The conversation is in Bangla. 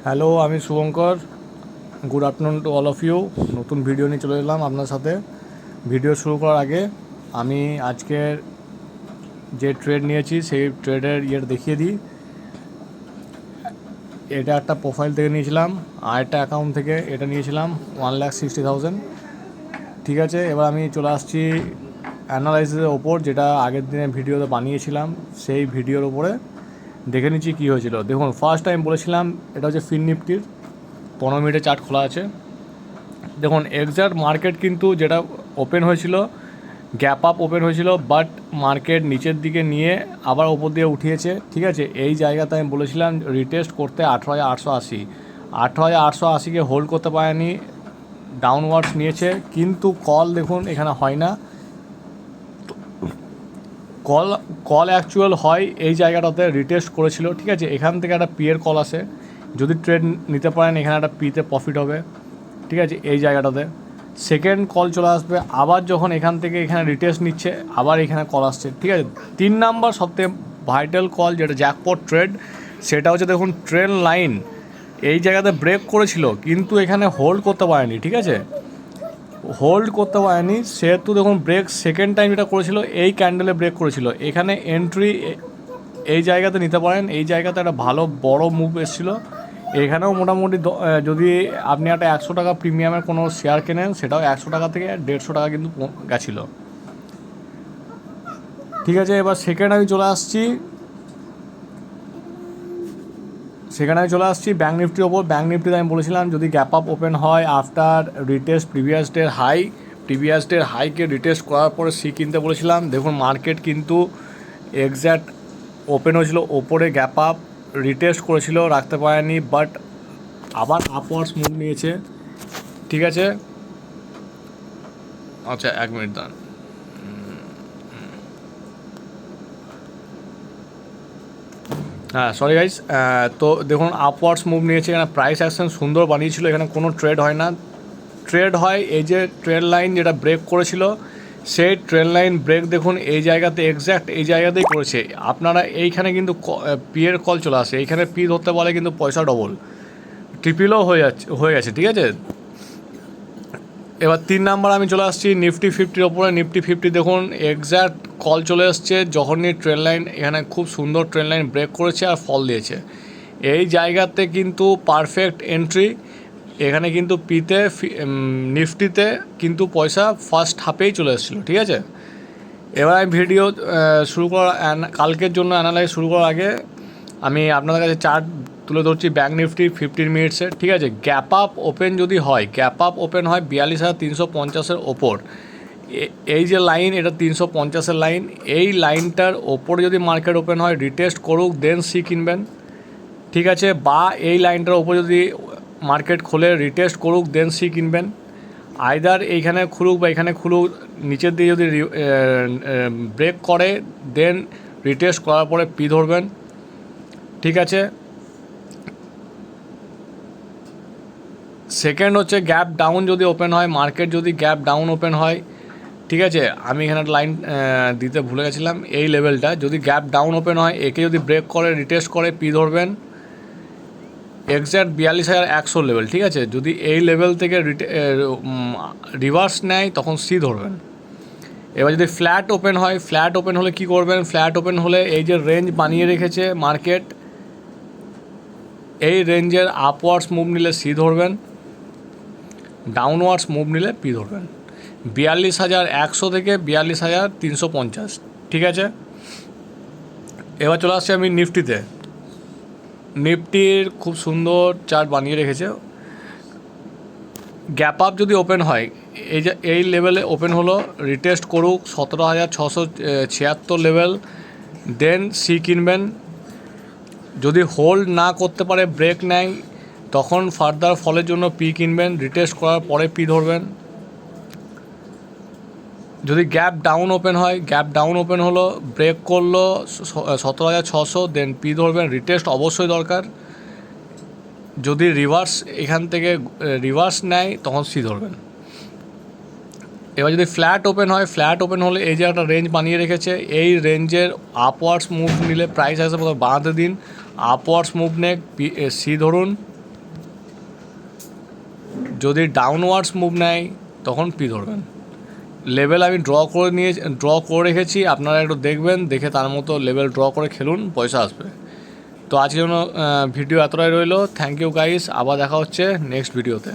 হ্যালো, আমি Shubhankar. Good afternoon to all of you. নতুন ভিডিও নিয়ে চলে এলাম আপনার সাথে। ভিডিও শুরু করার আগে আমি আজকের যে ট্রেড নিয়েছি সেই ট্রেডের দেখিয়ে দিই। এটা একটা প্রোফাইল থেকে নিয়েছিলাম, আর একটা অ্যাকাউন্ট থেকে এটা নিয়েছিলাম 1,60,000। ঠিক আছে, এবার আমি চলে আসছি অ্যানালাইসিসের ওপর, যেটা আগের দিনে ভিডিওতে বানিয়েছিলাম সেই ভিডিওর ওপরে। দেখে নিচ্ছি কী হয়েছিল। দেখুন, ফার্স্ট টাইম বলেছিলাম এটা হচ্ছে ফিন নিফটির 15 মিনিটের চার্ট খোলা আছে। দেখুন, এক্স্যাক্ট মার্কেট কিন্তু যেটা ওপেন হয়েছিল, গ্যাপ আপ ওপেন হয়েছিল, বাট মার্কেট নিচের দিকে নিয়ে আবার ওপর দিয়ে উঠিয়েছে। ঠিক আছে, এই জায়গাতে আমি বলেছিলাম রিটেস্ট করতে 18,880। 18,880কে হোল্ড করতে পারেনি, ডাউনওয়ার্ডস নিয়েছে, কিন্তু কল দেখুন এখানে হয় না। কল অ্যাকচুয়াল হয় এই জায়গাটাতে, রিটেস্ট করেছিল। ঠিক আছে, এখান থেকে একটা পি এর কল আসে, যদি ট্রেড নিতে পারেন এখানে একটা পিতে প্রফিট হবে। ঠিক আছে, এই জায়গাটাতে সেকেন্ড কল চলে আসবে, আবার যখন এখান থেকে এখানে রিটেস্ট নিচ্ছে আবার এখানে কল আসছে। ঠিক আছে, 3 নাম্বার সবথেকে ভাইটাল কল, যেটা জ্যাকপট ট্রেড, সেটা হচ্ছে দেখুন ট্রেন লাইন এই জায়গাতে ব্রেক করেছিল, কিন্তু এখানে হোল্ড করতে পারেনি। ঠিক আছে, হোল্ড করতে পারেনি, সেহেতু দেখুন ব্রেক সেকেন্ড টাইম যেটা করেছিল এই ক্যান্ডেলে ব্রেক করেছিল। এখানে এন্ট্রি এই জায়গাতে নিতে পারেন, এই জায়গাতে একটা ভালো বড় মুভ এসেছিলো। এখানেও মোটামুটি যদি আপনি একটা 100 টাকা প্রিমিয়ামের কোনো শেয়ার কেনেন, সেটাও 100 টাকা থেকে 150 টাকা কিন্তু গেছিলো। ঠিক আছে, এবার সেকেন্ড আমি চলে আসছি ব্যাঙ্ক নিফটির ওপর। ব্যাঙ্ক নিফটিতে আমি বলেছিলাম যদি গ্যাপ আপ ওপেন হয় আফটার রিটেস্ট প্রিভিয়াস ডের হাইকে রিটেস্ট করার পরে সি কিনতে বলেছিলাম। দেখুন, মার্কেট কিন্তু এক্স্যাক্ট ওপেন হয়েছিল ওপরে, গ্যাপ আপ রিটেস্ট করেছিল, রাখতে পারেনি, বাট আবার আপওয়ার্ডস মুভ নিয়েছে। ঠিক আছে, আচ্ছা 1 মিনিট দাঁড়ান। হ্যাঁ, সরি গাইস। তো দেখুন আপওয়ার্ডস মুভ নিয়েছে, এখানে প্রাইস অ্যাকশন সুন্দর বানিয়েছিল, এখানে কোনো ট্রেড হয় না। ট্রেড হয় এই যে ট্রেড লাইন যেটা ব্রেক করেছিল, সেই ট্রেড লাইন ব্রেক দেখুন এই জায়গাতে এক্স্যাক্ট এই জায়গাতেই করেছে। আপনারা এইখানে কিন্তু পি এর কল চলে আসে, এইখানে পি ধরতে বলে কিন্তু পয়সা ডবল ট্রিপলও হয়ে গেছে। ঠিক আছে, এবার 3 নাম্বার আমি চলে আসছি নিফটি 50-র ওপরে। নিফটি 50 দেখুন এক্স্যাক্ট কল চলে এসছে যখনই ট্রেন লাইন এখানে খুব সুন্দর ট্রেন লাইন ব্রেক করেছে আর ফল দিয়েছে। এই জায়গাতে কিন্তু পারফেক্ট এন্ট্রি। এখানে কিন্তু নিফটিতে কিন্তু পয়সা ফার্স্ট হাফেই চলে এসেছিলো। ঠিক আছে, এবার আমি ভিডিও শুরু করার কালকের জন্য অ্যানালাইজ শুরু করার আগে আমি আপনাদের কাছে চার্ট তুলে ধরছি ব্যাঙ্ক নিফটি 15 মিনিটসে। ঠিক আছে, গ্যাপ আপ ওপেন যদি হয়, গ্যাপ আপ ওপেন হয় 42,350-এর ওপর, এই যে লাইন এটা 350-এর লাইন, এই লাইনটার ওপরে যদি মার্কেট ওপেন হয় রিটেস্ট করুক দেন সি কিনবেন। ঠিক আছে, বা এই লাইনটার ওপর যদি মার্কেট খোলে রিটেস্ট করুক দেন সি কিনবেন। আইদার এইখানে খুলুক বা এখানে খুলুক, নিচের দিকে যদি ব্রেক করে দেন রিটেস্ট করার পরে পি ধরবেন। ঠিক আছে, সেকেন্ড হচ্ছে গ্যাপ ডাউন যদি ওপেন হয়, মার্কেট যদি গ্যাপ ডাউন ওপেন হয়, ঠিক আছে, আমি এখানে লাইন দিতে ভুলে গেছিলাম, এই লেভেলটা যদি গ্যাপ ডাউন ওপেন হয়, একে যদি ব্রেক করে রিটেস্ট করে পি ধরবেন এক্স্যাক্ট 42,100 লেভেল। ঠিক আছে, যদি এই লেভেল থেকে রিভার্স নেয় তখন সি ধরবেন। এবার যদি ফ্ল্যাট ওপেন হয়, ফ্ল্যাট ওপেন হলে কি করবেন? ফ্ল্যাট ওপেন হলে এই যে রেঞ্জ বানিয়ে রেখেছে মার্কেট, এই রেঞ্জের আপওয়ার্ডস মুভ নিলে সি ধরবেন, ডাউনওয়ার্ডস মুভ নিলে পি ধরবেন। 42,100 থেকে 42,350। ঠিক আছে, এবার চলে আসছি আমি নিফটিতে। নিফটির খুব সুন্দর চার্ট বানিয়ে রেখেছে। গ্যাপ আপ যদি ওপেন হয়, এই যে এই লেভেলে ওপেন হলো, রিটেস্ট করুক 17,676 লেভেল, দেন সি কিনবেন। যদি হোল্ড না করতে পারে, ব্রেক নেয়, তখন ফার্দার ফলের জন্য পি কিনবেন, রিটেস্ট করার পরে পি ধরবেন। যদি গ্যাপ ডাউন ওপেন হয়, গ্যাপ ডাউন ওপেন হলো, ব্রেক করলো 17,600, দেন পি ধরবেন, রিটেস্ট অবশ্যই দরকার। যদি রিভার্স এখান থেকে রিভার্স নেয় তখন সি ধরবেন। এবার যদি ফ্ল্যাট ওপেন হয়, ফ্ল্যাট ওপেন হলে এই যে একটা রেঞ্জ বানিয়ে রেখেছে, এই রেঞ্জের আপওয়ার্ডস মুভ নিলে প্রাইস হিসেবে বাড়াতে দিন, আপওয়ার্ডস মুভ নেক সি ধরুন, যদি ডাউনওয়ার্ডস মুভ নেয় তখন পি ধরবেন। লেভেল আমি ড্র করে রেখেছি, আপনারা একটু দেখবেন, দেখে তার মতো লেভেল ড্র করে খেলুন, পয়সা আসবে। তো আজকের জন্য ভিডিও এতটাই রইলো। থ্যাংক ইউ গাইস, আবার দেখা হচ্ছে নেক্সট ভিডিওতে।